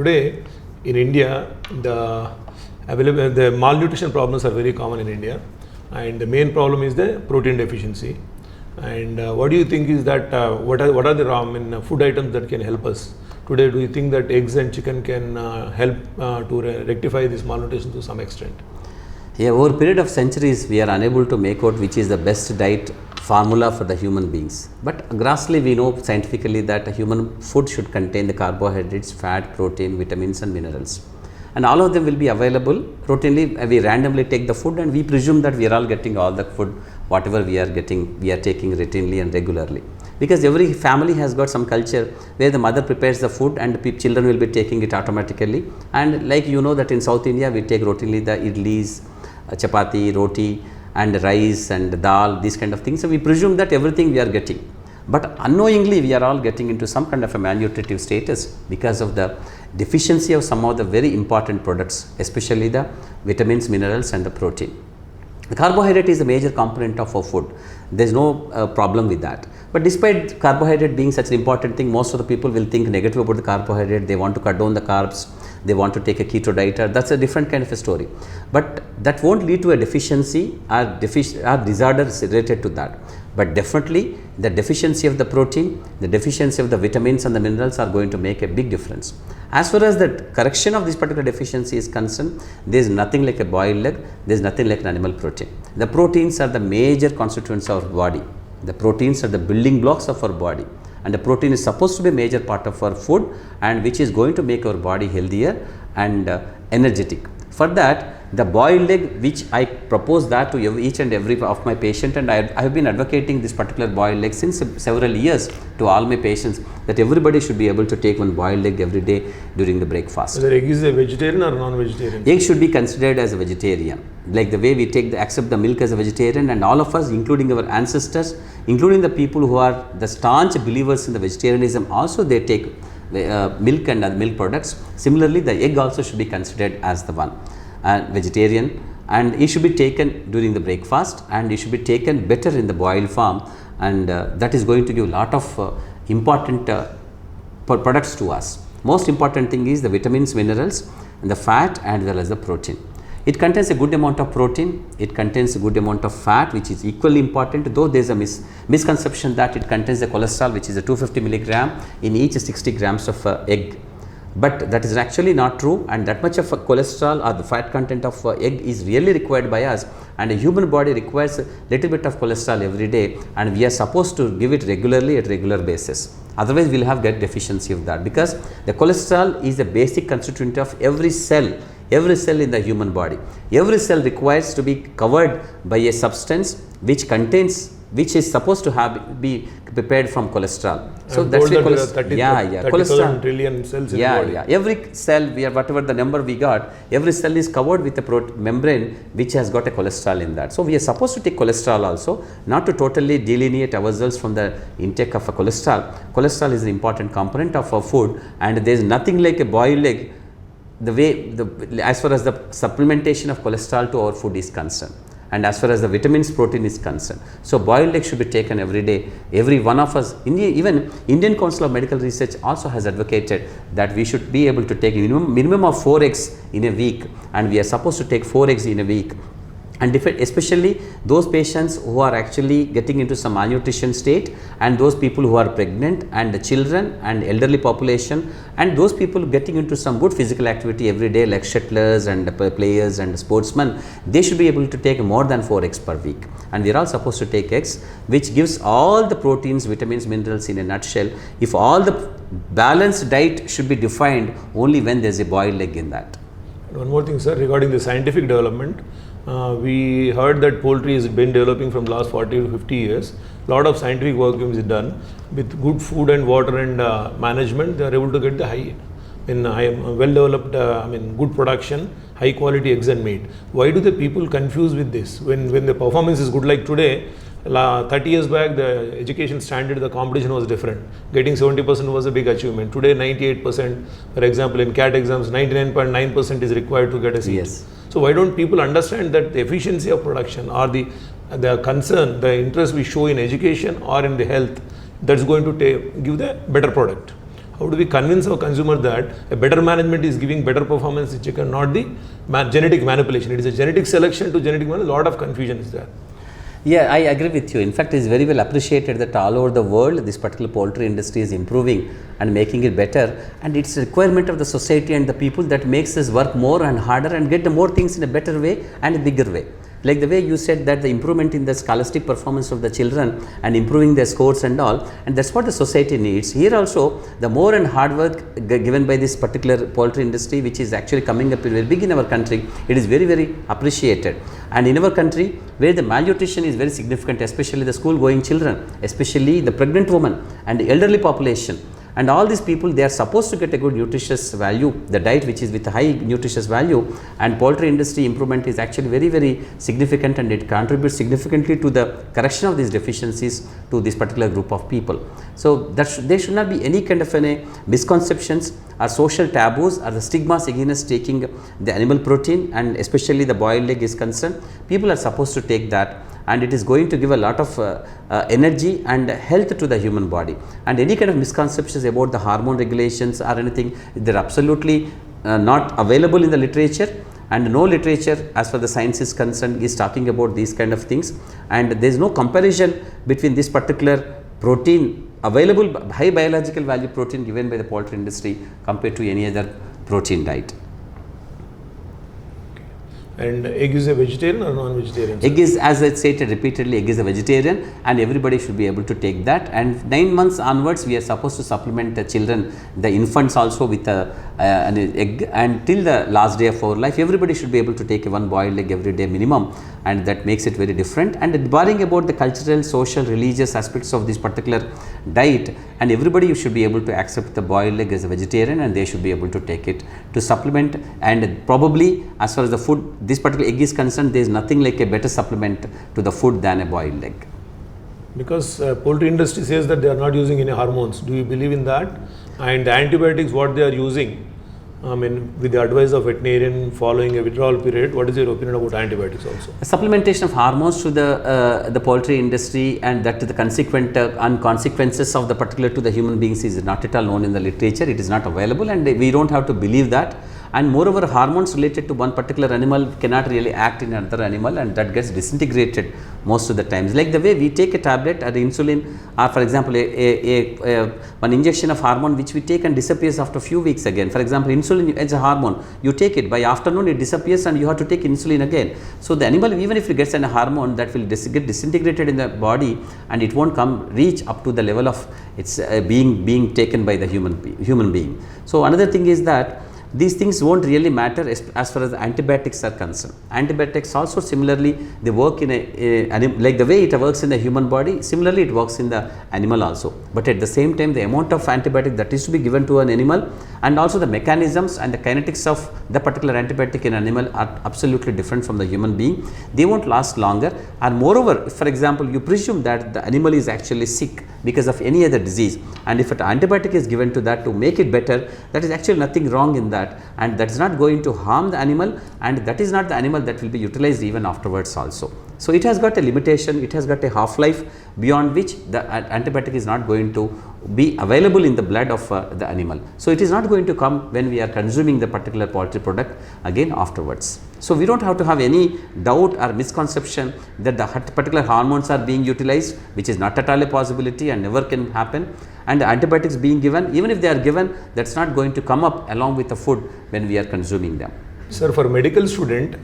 today in India, the malnutrition problems are very common in India, and the main problem is the protein deficiency. And what do you think is that what are the food items that can help us today? Do you think that eggs and chicken can help to rectify this malnutrition to some extent? Yeah, over a period of centuries, we are unable to make out which is the best diet formula for the human beings. But grossly, we know scientifically that a human food should contain the carbohydrates, fat, protein, vitamins and minerals. And all of them will be available routinely. We randomly take the food and we presume that we are all getting all the food, whatever we are getting, we are taking routinely and regularly. Because every family has got some culture where the mother prepares the food and the children will be taking it automatically. And like you know that in South India, we take routinely the idlis, chapati, roti and rice and dal, these kind of things. So we presume that everything we are getting. But unknowingly, we are all getting into some kind of a malnutritive status because of the deficiency of some of the very important products, especially the vitamins, minerals and the protein. The carbohydrate is a major component of our food. There is no problem with that. But despite carbohydrate being such an important thing, most of the people will think negative about the carbohydrate. They want to cut down the carbs. They want to take a keto diet. That's a different kind of a story. But that won't lead to a deficiency or disorders related to that. But definitely the deficiency of the protein, the deficiency of the vitamins and the minerals are going to make a big difference. As far as the correction of this particular deficiency is concerned, there is nothing like a boiled egg, there is nothing like an animal protein. The proteins are the major constituents of our body. The proteins are the building blocks of our body. And the protein is supposed to be a major part of our food and which is going to make our body healthier and energetic. For that, the boiled egg, which I propose that to each and every of my patient, and I have been advocating this particular boiled egg since several years to all my patients, that everybody should be able to take one boiled egg every day during the breakfast. Whether egg is a vegetarian or non-vegetarian? Egg should be considered as a vegetarian, like the way we accept the milk as a vegetarian, and all of us, including our ancestors, including the people who are the staunch believers in the vegetarianism, also they take milk and other milk products. Similarly, the egg also should be considered as the one. Vegetarian, and it should be taken during the breakfast and it should be taken better in the boiled form, and that is going to give a lot of important products to us. Most important thing is the vitamins, minerals and the fat and as well as the protein. It contains a good amount of protein, it contains a good amount of fat, which is equally important, though there is a misconception that it contains the cholesterol, which is a 250 milligram in each 60 grams of egg. But that is actually not true, and that much of a cholesterol or the fat content of egg is really required by us, and a human body requires a little bit of cholesterol every day, and we are supposed to give it regularly at regular basis. Otherwise, we will get deficiency of that, because the cholesterol is a basic constituent of every cell in the human body. Every cell requires to be covered by a substance which is supposed to be prepared from cholesterol. So that's why cholesterol. 30,000 trillion cells in the body. Every cell, whatever the number we got, every cell is covered with a membrane which has got a cholesterol in that. So we are supposed to take cholesterol also, not to totally delineate ourselves from the intake of a cholesterol. Cholesterol is an important component of our food, and there is nothing like a boiled egg as far as the supplementation of cholesterol to our food is concerned, and as far as the vitamins, protein is concerned. So boiled egg should be taken every day. Every one of us, even Indian Council of Medical Research also has advocated that we should be able to take minimum of 4 eggs in a week, and we are supposed to take 4 eggs in a week. And especially those patients who are actually getting into some malnutrition state, and those people who are pregnant, and the children and elderly population, and those people getting into some good physical activity every day like shuttlers and players and sportsmen, they should be able to take more than 4 eggs per week. And we are all supposed to take eggs, which gives all the proteins, vitamins, minerals in a nutshell. If all the balanced diet should be defined only when there is a boiled egg in that. One more thing, sir, regarding the scientific development. We heard that poultry has been developing from the last 40 to 50 years. A lot of scientific work is done. With good food and water and management, they are able to get the well-developed, good production, high quality eggs and meat. Why do the people confuse with this? When the performance is good like today, 30 years back, the education standard, the competition was different. Getting 70% was a big achievement. Today, 98%, for example, in CAT exams, 99.9% is required to get a seat. Yes. So why don't people understand that the efficiency of production or the concern, the interest we show in education or in the health, that's going to give the better product. How do we convince our consumer that a better management is giving better performance in chicken, not the genetic manipulation? It is a genetic selection to genetic manipulation. A lot of confusion is there. Yeah, I agree with you. In fact, it's very well appreciated that all over the world, this particular poultry industry is improving and making it better. And it's a requirement of the society and the people that makes us work more and harder and get the more things in a better way and a bigger way. Like the way you said that the improvement in the scholastic performance of the children and improving their scores and all, and that's what the society needs. Here also, the more and hard work given by this particular poultry industry, which is actually coming up very big in our country, it is very, very appreciated. And in our country, where the malnutrition is very significant, especially the school going children, especially the pregnant woman and the elderly population, and all these people, they are supposed to get a good nutritious value, the diet which is with a high nutritious value, and poultry industry improvement is actually very, very significant, and it contributes significantly to the correction of these deficiencies to this particular group of people. So that there should not be any kind of any misconceptions or social taboos or the stigmas against taking the animal protein, and especially the boiled egg is concerned. People are supposed to take that, and it is going to give a lot of energy and health to the human body. And any kind of misconceptions about the hormone regulations or anything, they are absolutely not available in the literature, and no literature as far as the science is concerned is talking about these kind of things, and there is no comparison between this particular protein available, high biological value protein given by the poultry industry compared to any other protein diet. And egg is a vegetarian or non-vegetarian? Egg is, as I stated repeatedly, egg is a vegetarian, and everybody should be able to take that. And 9 months onwards, we are supposed to supplement the children, the infants also with an egg, and till the last day of our life, everybody should be able to take one boiled egg every day minimum, and that makes it very different. And barring about the cultural, social, religious aspects of this particular diet, and everybody should be able to accept the boiled egg as a vegetarian, and they should be able to take it to supplement. And probably as far as the food, this particular egg is concerned, there is nothing like a better supplement to the food than a boiled egg. Because poultry industry says that they are not using any hormones. Do you believe in that? And the antibiotics what they are using, I mean, with the advice of veterinarian following a withdrawal period, what is your opinion about antibiotics also? A supplementation of hormones to the poultry industry, and that to the consequent consequences of the particular to the human beings is not at all known in the literature. It is not available, and we don't have to believe that. And moreover, hormones related to one particular animal cannot really act in another animal, and that gets disintegrated most of the times. Like the way we take a tablet or the insulin, or for example one injection of hormone which we take and disappears after a few weeks again. For example, insulin is a hormone, you take it, by afternoon it disappears and you have to take insulin again. So the animal, even if it gets a hormone, that will get disintegrated in the body, and it won't reach up to the level of its being taken by the human being. So another thing is that these things won't really matter as far as the antibiotics are concerned. Antibiotics also similarly, they work in like the way it works in the human body, similarly it works in the animal also. But at the same time, the amount of antibiotic that is to be given to an animal, and also the mechanisms and the kinetics of the particular antibiotic in animal are absolutely different from the human being. They won't last longer, and moreover, for example, you presume that the animal is actually sick because of any other disease, and if an antibiotic is given to that to make it better, that is actually nothing wrong in that, and that is not going to harm the animal, and that is not the animal that will be utilized even afterwards also. So it has got a limitation, it has got a half-life beyond which the antibiotic is not going to be available in the blood of the animal. So it is not going to come when we are consuming the particular poultry product again afterwards. So we don't have to have any doubt or misconception that the particular hormones are being utilized, which is not at all a possibility and never can happen. And the antibiotics being given, even if they are given, that's not going to come up along with the food when we are consuming them. Sir, for medical student,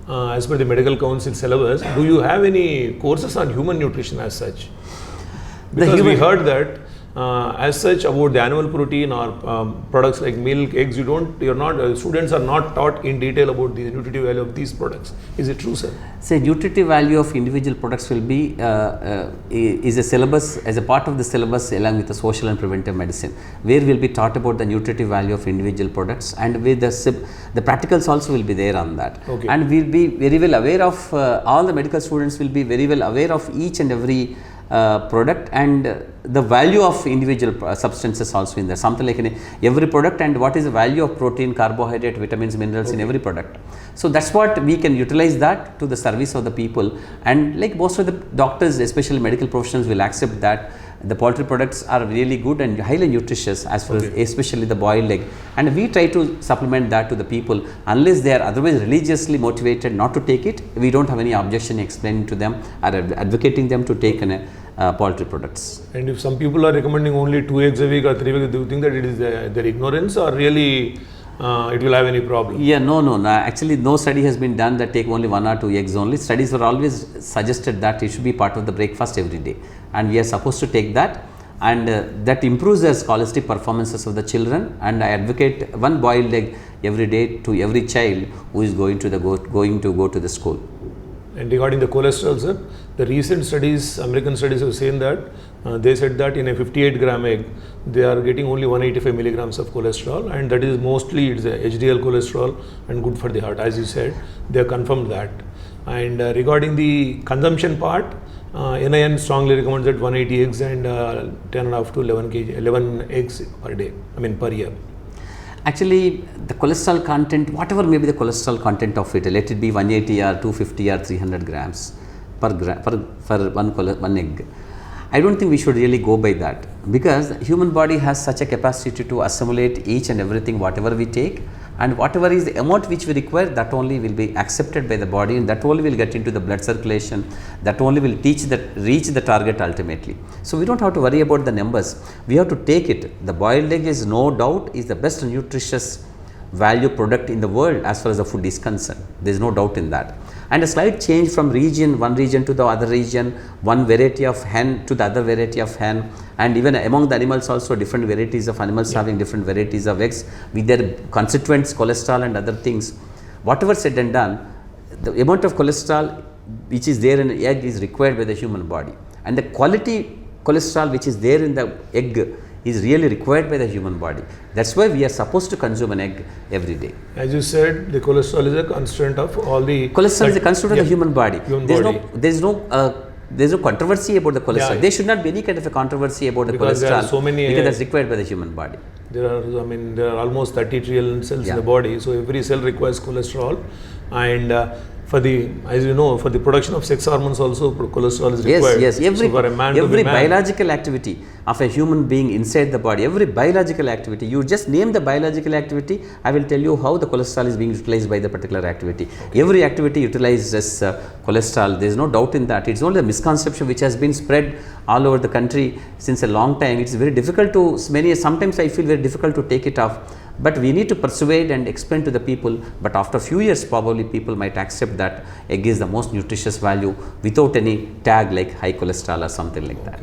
as per the medical council syllabus, do you have any courses on human nutrition as such? Because we heard that as such about the animal protein or products like milk, eggs, students are not taught in detail about the nutritive value of these products. Is it true, sir? Say nutritive value of individual products will be is a syllabus, as a part of the syllabus along with the social and preventive medicine, where will be taught about the nutritive value of individual products, and with the practicals also will be there on that. Okay. And we'll be very well aware of all the medical students will be very well aware of each and every product and the value of individual substances also in there, something like in every product, and what is the value of protein, carbohydrate, vitamins, minerals in every product. So that's what we can utilize that to the service of the people, and like most of the doctors, especially medical professionals, will accept that the poultry products are really good and highly nutritious as far as especially the boiled egg, and we try to supplement that to the people unless they are otherwise religiously motivated not to take it. We don't have any objection explaining to them or advocating them to take poultry products. And if some people are recommending only 2 eggs a week or 3 weeks, do you think that it is their ignorance or really it will have any problem? Yeah, no. Actually, no study has been done that take only 1 or 2 eggs only. Studies were always suggested that it should be part of the breakfast every day, and we are supposed to take that, and that improves the scholastic performances of the children. And I advocate 1 boiled egg every day to every child who is going to go to the school. And regarding the cholesterol, sir, the recent studies, American studies have seen that they said that in a 58-gram egg, they are getting only 185 milligrams of cholesterol, and that is mostly it's a HDL cholesterol and good for the heart. As you said, they have confirmed that. And regarding the consumption part, NIN strongly recommends that 180 eggs and 10.5 to 11 eggs per day, per year. Actually, the cholesterol content, whatever may be the cholesterol content of it, let it be 180 or 250 or 300 grams for one egg. I don't think we should really go by that, because the human body has such a capacity to assimilate each and everything whatever we take, and whatever is the amount which we require, that only will be accepted by the body, and that only will get into the blood circulation, that only will reach the target ultimately. So we don't have to worry about the numbers, we have to take it. The boiled egg is no doubt is the best nutritious value product in the world as far as the food is concerned. There is no doubt in that. And a slight change from one region to the other region, one variety of hen to the other variety of hen, and even among the animals also different varieties of animals having different varieties of eggs with their constituents, cholesterol and other things. Whatever said and done, the amount of cholesterol which is there in the egg is required by the human body, and the quality cholesterol which is there in the egg is really required by the human body. That's why we are supposed to consume an egg every day. As you said, the cholesterol is a constituent of all the... Cholesterol is a constituent of the human body. There's no controversy about the cholesterol. There should not be any kind of a controversy about the cholesterol, there are so many, because that's required by the human body. There are almost 30 trillion cells in the body, so every cell requires cholesterol, and as you know, for the production of sex hormones also cholesterol is required. Yes. Every man, biological activity of a human being inside the body, every biological activity, you just name the biological activity, I will tell you how the cholesterol is being utilized by the particular activity. Every activity utilizes cholesterol, there is no doubt in that. It's only a misconception which has been spread all over the country since a long time. It's very difficult to, sometimes I feel very difficult to take it off. But we need to persuade and explain to the people, but after a few years probably people might accept that egg is the most nutritious value without any tag like high cholesterol or something like that.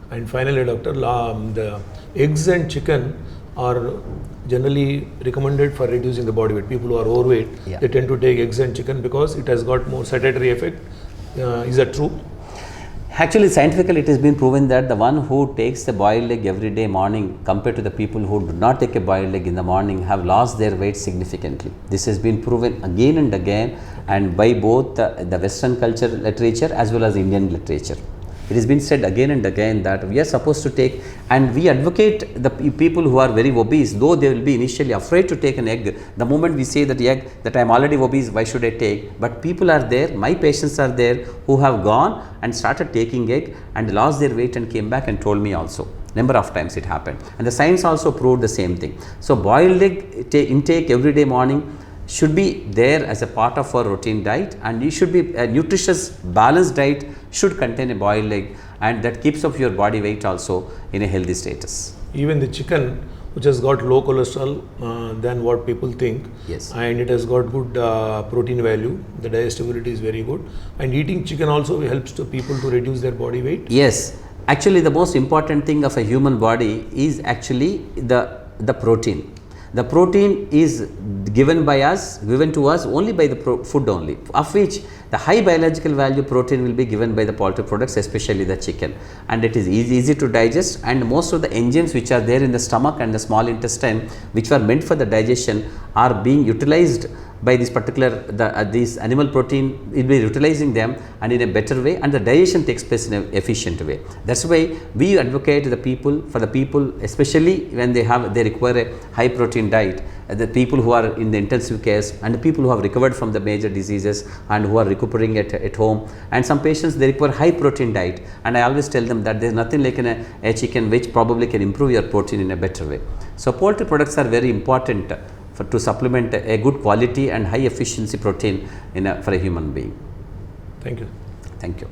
And finally, doctor, the eggs and chicken are generally recommended for reducing the body weight. People who are overweight, they tend to take eggs and chicken because it has got more satiety effect. Is that true? Actually, scientifically it has been proven that the one who takes the boiled egg every day morning compared to the people who do not take a boiled egg in the morning have lost their weight significantly. This has been proven again and again, and by both the Western culture literature as well as Indian literature. It has been said again and again that we are supposed to take, and we advocate the people who are very obese, though they will be initially afraid to take an egg. The moment we say that egg, that I am already obese, why should I take? But people are there, my patients are there, who have gone and started taking egg and lost their weight and came back and told me also. Number of times it happened, and the science also proved the same thing. So boiled egg intake every day morning should be there as a part of our routine diet, and it should be a nutritious balanced diet should contain a boiled egg, and that keeps up your body weight also in a healthy status. Even the chicken, which has got low cholesterol than what people think, and it has got good protein value, the digestibility is very good, and eating chicken also helps to people to reduce their body weight. Yes, actually the most important thing of a human body is actually the protein. The protein is given to us only by the food only, of which the high biological value protein will be given by the poultry products, especially the chicken, and it is easy to digest, and most of the enzymes which are there in the stomach and the small intestine which were meant for the digestion are being utilized by this particular these animal protein, it will be utilizing them and in a better way, and the digestion takes place in an efficient way. That's why we advocate the people, for the people especially when they require a high protein diet, the people who are in the intensive cares and the people who have recovered from the major diseases and who are recuperating at home, and some patients they require high protein diet, and I always tell them that there is nothing like a chicken which probably can improve your protein in a better way. So poultry products are very important to supplement a good quality and high efficiency protein for a human being. Thank you. Thank you.